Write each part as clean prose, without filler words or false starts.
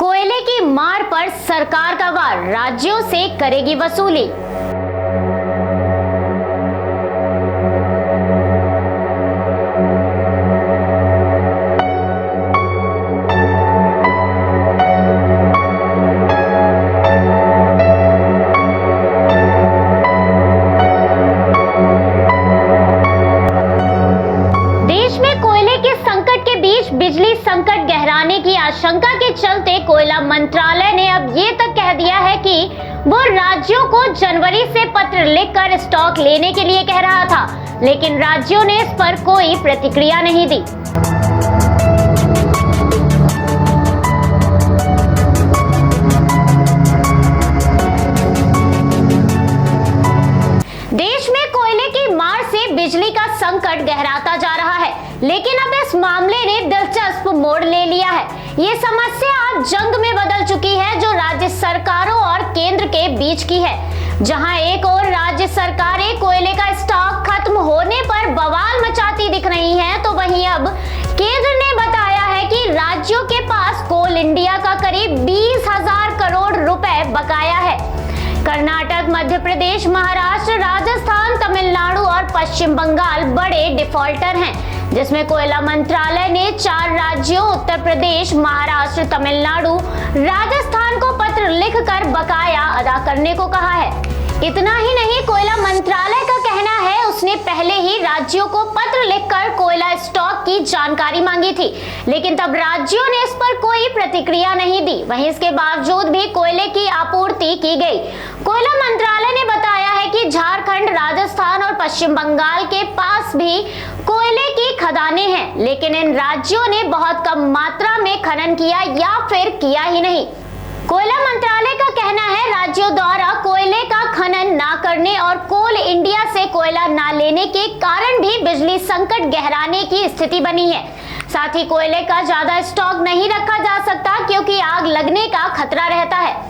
कोयले की मार पर सरकार का वार, राज्यों से करेगी वसूली। बिजली संकट गहराने की आशंका के चलते कोयला मंत्रालय ने अब ये तक कह दिया है कि वो राज्यों को जनवरी से पत्र लिखकर स्टॉक लेने के लिए कह रहा था, लेकिन राज्यों ने इस पर कोई प्रतिक्रिया नहीं दी। देश में कोयले की मार से बिजली का संकट गहराता जा रहा है, लेकिन अब इस मामले ने दिलचस्प मोड़ ले लिया है। ये समस्या अब जंग में बदल चुकी है, जो राज्य सरकारों और केंद्र के बीच की है। जहां एक और राज्य सरकारें कोयले का स्टॉक खत्म होने पर बवाल मचाती दिख रही हैं, तो वहीं अब केंद्र ने बताया है कि राज्यों के पास कोल इंडिया का करीब 20,000 करोड़ रुपए बकाया है। कर्नाटक, मध्य प्रदेश, महाराष्ट्र, राजस्थान, तमिलनाडु और पश्चिम बंगाल बड़े डिफॉल्टर हैं, जिसमें कोयला मंत्रालय ने 4 राज्यों उत्तर प्रदेश, महाराष्ट्र, तमिलनाडु, राजस्थान को पत्र लिखकर बकाया अदा करने को कहा है। इतना ही नहीं, कोयला मंत्रालय का कहना है उसने पहले ही राज्यों को पत्र लिखकर कोयला स्टॉक की जानकारी मांगी थी, लेकिन तब राज्यों ने इस पर कोई प्रतिक्रिया नहीं दी। वहीं इसके बावजूद भी कोयले की आपूर्ति की गई। कोयला मंत्रालय ने बताया है कि झारखंड, राजस्थान और पश्चिम बंगाल के पास भी कोयले की खदानें हैं, लेकिन इन राज्यों ने बहुत कम मात्रा में खनन किया या फिर किया ही नहीं। कोयला मंत्रालय का कहना है राज्यों द्वारा कोयले का खनन ना करने और कोल इंडिया से कोयला ना लेने के कारण भी बिजली संकट गहराने की स्थिति बनी है। साथ ही कोयले का ज्यादा स्टॉक नहीं रखा जा सकता, क्योंकि आग लगने का खतरा रहता है।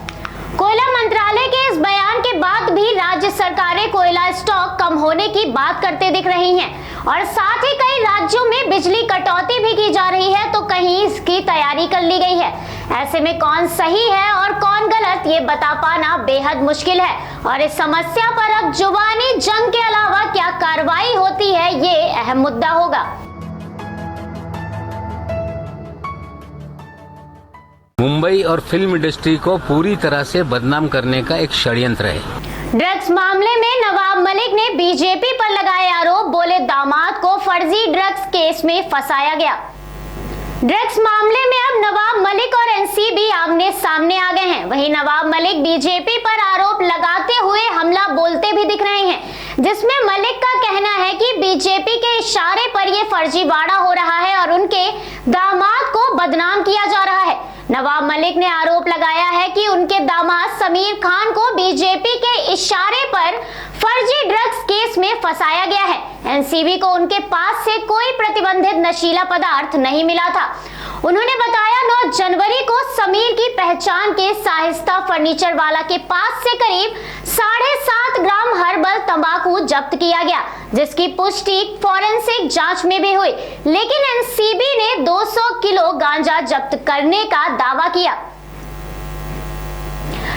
कोयला मंत्रालय के इस बयान के बाद भी राज्य सरकारें कोयला स्टॉक कम होने की बात करते दिख रही हैं, और साथ ही कई राज्यों में बिजली कटौती भी की जा रही है, तो कहीं इसकी तैयारी कर ली गई है। ऐसे में कौन सही है और कौन गलत, ये बता पाना बेहद मुश्किल है, और इस समस्या पर अब जुबानी जंग के अलावा क्या कार्रवाई होती है, ये अहम मुद्दा होगा। मुंबई और फिल्म इंडस्ट्री को पूरी तरह से बदनाम करने का एक षड्यंत्र है। ड्रग्स मामले में नवाब मलिक ने बीजेपी पर लगाए आरोप, बोले दामाद को फर्जी ड्रग्स केस में फंसाया गया। ड्रग्स मामले में अब नवाब मलिक और एनसीबी आमने सामने आ गए हैं। वहीं नवाब मलिक बीजेपी पर आरोप लगाते हुए हमला बोलते भी दिख रहे हैं, जिसमें मलिक का कहना है कि बीजेपी के इशारे पर यह फर्जीवाड़ा हो रहा है और उनके दामाद को बदनाम किया जा रहा है। नवाब मलिक ने आरोप लगाया है कि उनके दामाद समीर खान को बीजेपी के इशारे पर फर्जी ड्रग्स केस में फंसाया गया है। एनसीबी को उनके पास से कोई प्रतिबंधित नशीला पदार्थ नहीं मिला था। उन्होंने बताया 9 जनवरी को समीर की पहचान के साहिस्ता फर्नीचर वाला के पास से करीब 7.5 ग्राम हर्बल तंबाकू जब्त किया गया, जिसकी पुष्टि फॉरेंसिक जांच में भी हुई, लेकिन एनसीबी ने 200 किलो गांजा जब्त करने का दावा किया।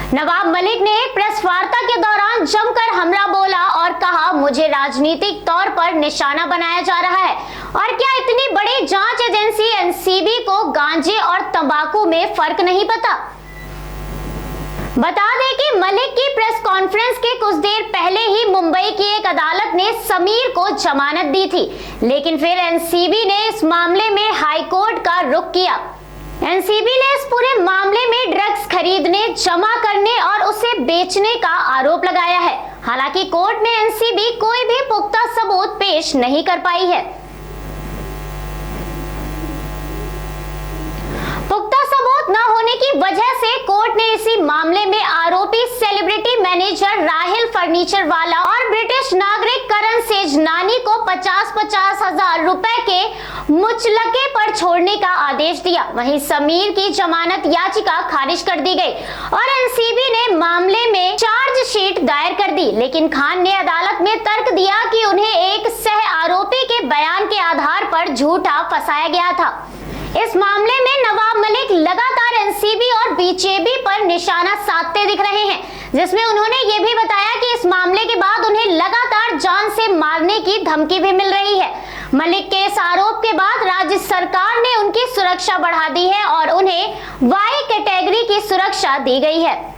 नवाब मलिक ने एक प्रेस वार्ता के दौरान जमकर हमला बोला और कहा, मुझे राजनीतिक तौर पर निशाना बनाया जा रहा है, और क्या इतनी बड़ी जांच एजेंसी एनसीबी को गांजे और तंबाकू में फर्क नहीं पता। बता दें कि मलिक की प्रेस कॉन्फ्रेंस के कुछ देर पहले ही मुंबई की एक अदालत ने समीर को जमानत दी थी, लेकिन फिर एनसीबी ने इस मामले में हाईकोर्ट का रुख किया। एनसीबी ने इस पूरे मामले में ड्रग्स खरीदने, जमा करने और उसे बेचने का आरोप लगाया है। हालांकि कोर्ट में एनसीबी कोई भी पुख्ता सबूत पेश नहीं कर पाई है। पुख्ता सबूत न होने की वजह से कोर्ट ने इसी मामले में आरोपी सेलिब्रिटी मैनेजर राहिल फर्नीचर वाला और ब्रिटिश नागरिक करण सेजनानी को 50-50 हजार रुपए के मुचलके पर छोड़ने का आदेश दिया। वहीं समीर की जमानत याचिका खारिज कर दी गई और एनसीबी ने मामले में चार्जशीट दायर कर दी, लेकिन खान ने अदालत में तर्क दिया कि उन्हें एक सह आरोपी के बयान के आधार पर झूठा फंसाया गया था। इस मामले में नवाब मलिक लगातार एनसीबी और जेबी पर निशाना साधते दिख रहे हैं, जिसमें उन्होंने ये भी बताया कि इस मामले के बाद उन्हें लगातार जान से मारने की धमकी भी मिल रही है। मलिक के इस आरोप के बाद राज्य सरकार ने उनकी सुरक्षा बढ़ा दी है और उन्हें वाई कैटेगरी की सुरक्षा दी गई है।